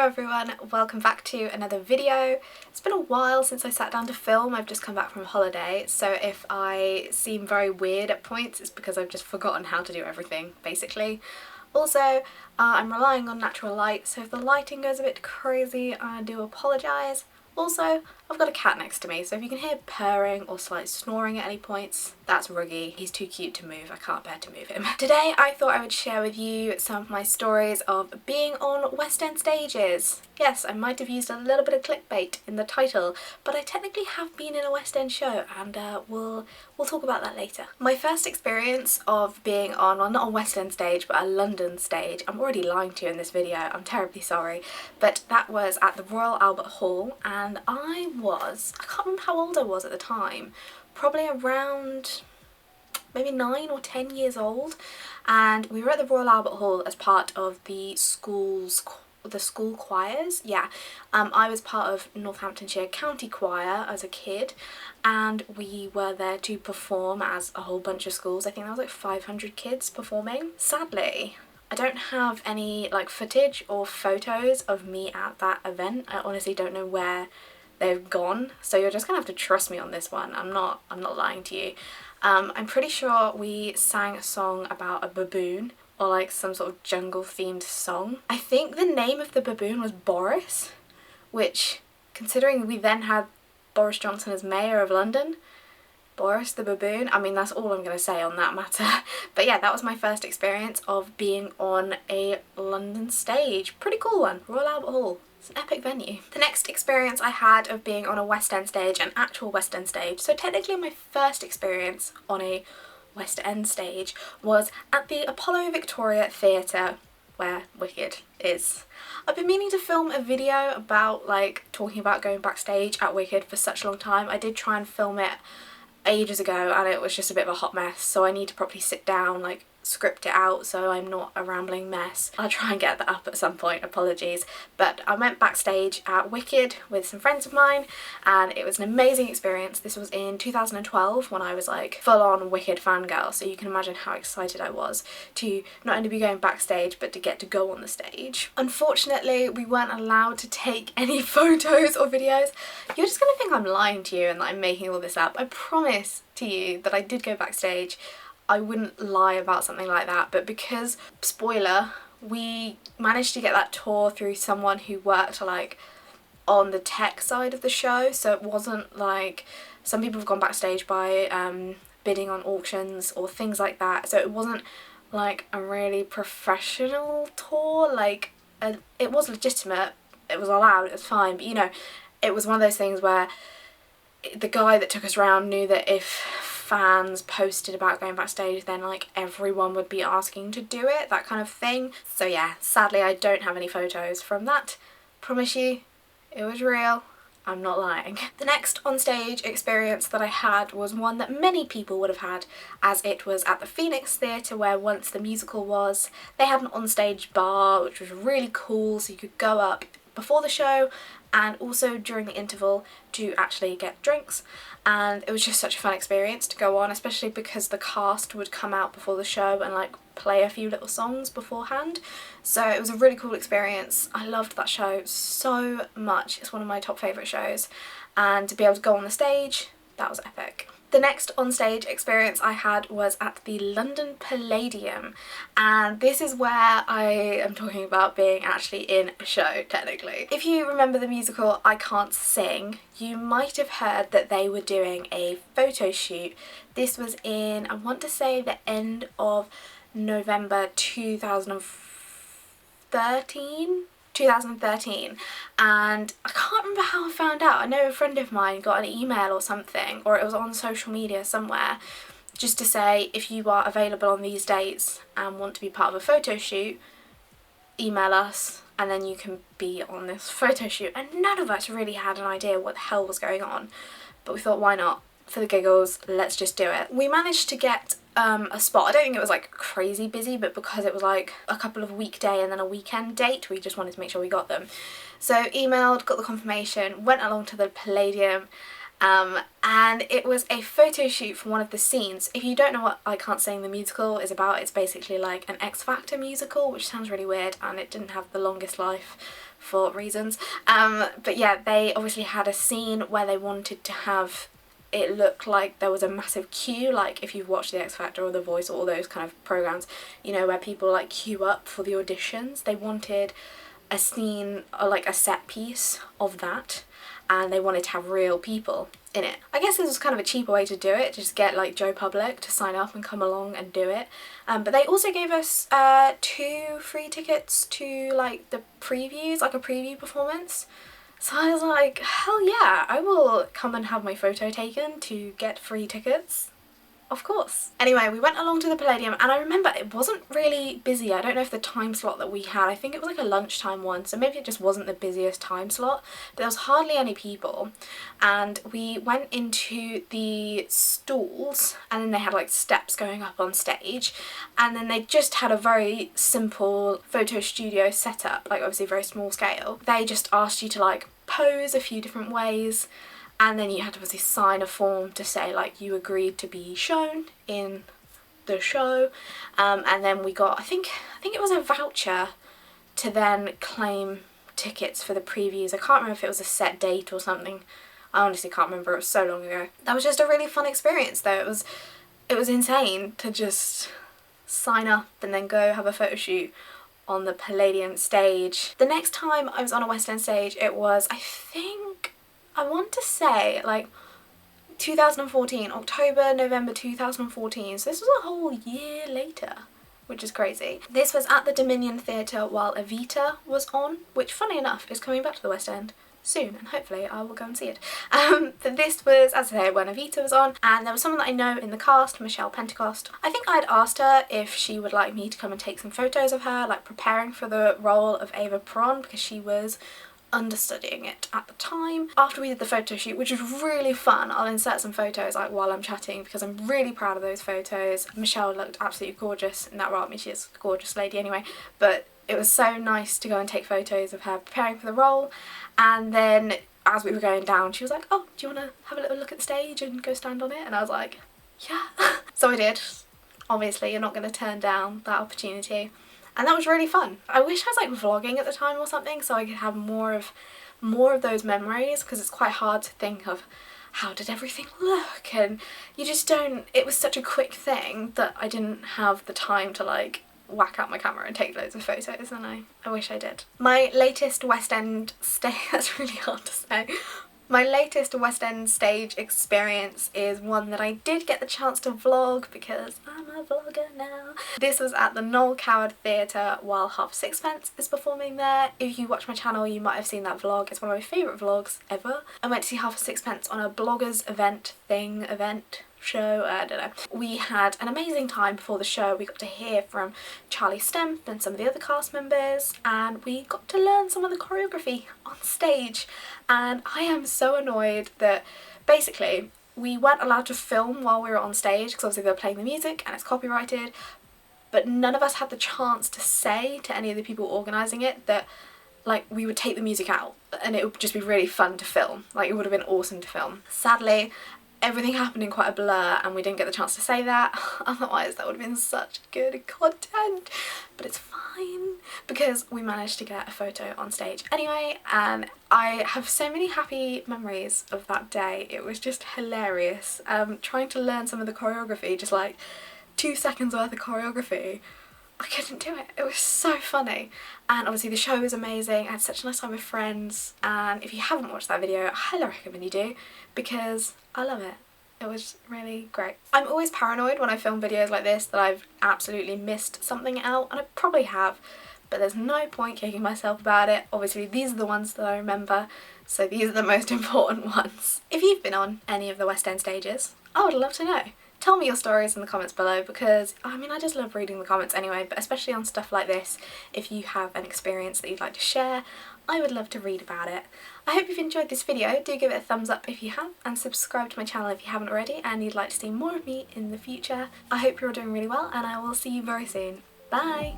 everyone, welcome back to another video. It's been a while since I sat down to film. I've just come back from holiday, so if I seem very weird at points it's because I've just forgotten how to do everything, basically. Also, I'm relying on natural light, so if the lighting goes a bit crazy, I do apologise. Also, I've got a cat next to me, so if you can hear purring or slight snoring at any points, that's Ruggy. He's too cute to move, I can't bear to move him. Today I thought I would share with you some of my stories of being on West End stages. Yes, I might have used a little bit of clickbait in the title, but I technically have been in a West End show, and we'll talk about that later. My first experience of being on, well, not a West End stage, but a London stage, I'm already lying to you in this video, I'm terribly sorry, but that was at the Royal Albert Hall, and I can't remember how old I was at the time, probably around maybe 9 or 10 years old, and we were at the Royal Albert Hall as part of the school choirs. Yeah, I was part of Northamptonshire County Choir as a kid, and we were there to perform as a whole bunch of schools. I think there was like 500 kids performing. Sadly, I don't have any like footage or photos of me at that event. I honestly don't know where they've gone, so you're just gonna have to trust me on this one. I'm not lying to you. I'm pretty sure we sang a song about a baboon, or like some sort of jungle themed song. I think the name of the baboon was Boris, which, considering we then had Boris Johnson as Mayor of London, Boris the baboon, I mean, that's all I'm going to say on that matter. But yeah, that was my first experience of being on a London stage. Pretty cool one, Royal Albert Hall. It's an epic venue. The next experience I had of being on a West End stage, an actual West End stage, so technically my first experience on a West End stage, was at the Apollo Victoria Theatre, where Wicked is. I've been meaning to film a video about like talking about going backstage at Wicked for such a long time. I did try and film it ages ago and it was just a bit of a hot mess, so I need to properly sit down, like script it out so I'm not a rambling mess. I'll try and get that up at some point, apologies. But I went backstage at Wicked with some friends of mine and it was an amazing experience. This was in 2012 when I was like full on Wicked fangirl, so you can imagine how excited I was to not only be going backstage but to get to go on the stage. Unfortunately, we weren't allowed to take any photos or videos. You're just gonna think I'm lying to you and that I'm making all this up. I promise to you that I did go backstage. I wouldn't lie about something like that, but because, spoiler, we managed to get that tour through someone who worked like on the tech side of the show, so it wasn't like some people have gone backstage by bidding on auctions or things like that, so it wasn't like a really professional tour. Like it was legitimate, it was allowed, it was fine, but you know, it was one of those things where the guy that took us around knew that if fans posted about going backstage then like everyone would be asking to do it, that kind of thing. So yeah, sadly I don't have any photos from that. Promise you, it was real, I'm not lying. The next onstage experience that I had was one that many people would have had, as it was at the Phoenix Theatre where once the musical was. They had an onstage bar which was really cool, so you could go up before the show and also during the interval to actually get drinks, and it was just such a fun experience to go on, especially because the cast would come out before the show and like play a few little songs beforehand. So it was a really cool experience. I loved that show so much. It's one of my top favourite shows, and to be able to go on the stage, that was epic. The next onstage experience I had was at the London Palladium, and this is where I am talking about being actually in a show, technically. If you remember the musical I Can't Sing, you might have heard that they were doing a photo shoot. This was in, I want to say, the end of November 2013, and I can't remember how I found out. I know a friend of mine got an email or something, or it was on social media somewhere, just to say if you are available on these dates and want to be part of a photo shoot, email us and then you can be on this photo shoot. And none of us really had an idea what the hell was going on, but we thought, why not? For the giggles, let's just do it. We managed to get a spot. I don't think it was like crazy busy, but because it was like a couple of weekday and then a weekend date, we just wanted to make sure we got them. So emailed, got the confirmation, went along to the Palladium, And it was a photo shoot for one of the scenes. If you don't know what I Can't Sing the musical is about, it's basically like an X Factor musical, which sounds really weird, and it didn't have the longest life for reasons. But yeah, they obviously had a scene where they wanted to have it look like there was a massive queue, like if you've watched the X Factor or The Voice or all those kind of programs, you know, where people like queue up for the auditions. They wanted a scene or like a set piece of that, and they wanted to have real people in it. I guess this was kind of a cheaper way to do it, just get like Joe Public to sign up and come along and do it. But they also gave us 2 free tickets to like the previews, like a preview performance. So I was like, hell yeah, I will come and have my photo taken to get free tickets. Of course. Anyway, we went along to the Palladium, and I remember it wasn't really busy. I don't know if the time slot that we had, I think it was like a lunchtime one, so maybe it just wasn't the busiest time slot, but there was hardly any people. And we went into the stalls, and then they had like steps going up on stage, and then they just had a very simple photo studio setup, like obviously very small scale. They just asked you to like pose a few different ways, and then you had to obviously sign a form to say like you agreed to be shown in the show. And then we got, I think it was a voucher to then claim tickets for the previews. I can't remember if it was a set date or something. I honestly can't remember, it was so long ago. That was just a really fun experience though. It was insane to just sign up and then go have a photo shoot on the Palladium stage. The next time I was on a West End stage, it was, I want to say like 2014, October, November 2014, so this was a whole year later, which is crazy. This was at the Dominion Theatre while Evita was on, which funny enough is coming back to the West End soon, and hopefully I will go and see it. But this was, as I say, when Evita was on, and there was someone that I know in the cast, Michelle Pentecost. I think I'd asked her if she would like me to come and take some photos of her, like preparing for the role of Ava Peron, because she was understudying it at the time. After we did the photo shoot, which was really fun, I'll insert some photos like while I'm chatting because I'm really proud of those photos. Michelle looked absolutely gorgeous in that role. I mean, she's a gorgeous lady anyway, but it was so nice to go and take photos of her preparing for the role. And then as we were going down, she was like, oh, do you want to have a little look at the stage and go stand on it? And I was like, yeah. So I did. Obviously, you're not going to turn down that opportunity. And that was really fun. I wish I was like vlogging at the time or something so I could have more of those memories, because it's quite hard to think of how did everything look, and you just don't, it was such a quick thing that I didn't have the time to like whack out my camera and take loads of photos, and I wish I did. My latest West End stay, that's really hard to say. My latest West End stage experience is one that I did get the chance to vlog because I'm a vlogger now. This was at the Noel Coward Theatre while Half Sixpence is performing there. If you watch my channel you might have seen that vlog. It's one of my favourite vlogs ever. I went to see Half Sixpence on a bloggers event show, I don't know. We had an amazing time before the show. We got to hear from Charlie Stemp and some of the other cast members, and we got to learn some of the choreography on stage. And I am so annoyed that basically we weren't allowed to film while we were on stage because obviously they were playing the music and it's copyrighted, but none of us had the chance to say to any of the people organising it that like we would take the music out and it would just be really fun to film. Like it would have been awesome to film. Sadly, everything happened in quite a blur and we didn't get the chance to say that, otherwise that would have been such good content. But it's fine because we managed to get a photo on stage anyway, and I have so many happy memories of that day. It was just hilarious. Trying to learn some of the choreography, just like 2 seconds worth of choreography, I couldn't do it. It was so funny. And obviously the show was amazing. I had such a nice time with friends, and if you haven't watched that video, I highly recommend you do because I love it. It was really great. I'm always paranoid when I film videos like this that I've absolutely missed something out, and I probably have, but there's no point kicking myself about it. Obviously these are the ones that I remember, so these are the most important ones. If you've been on any of the West End stages, I would love to know. Tell me your stories in the comments below because, I mean, I just love reading the comments anyway, but especially on stuff like this, if you have an experience that you'd like to share, I would love to read about it. I hope you've enjoyed this video. Do give it a thumbs up if you have, and subscribe to my channel if you haven't already and you'd like to see more of me in the future. I hope you're all doing really well, and I will see you very soon. Bye!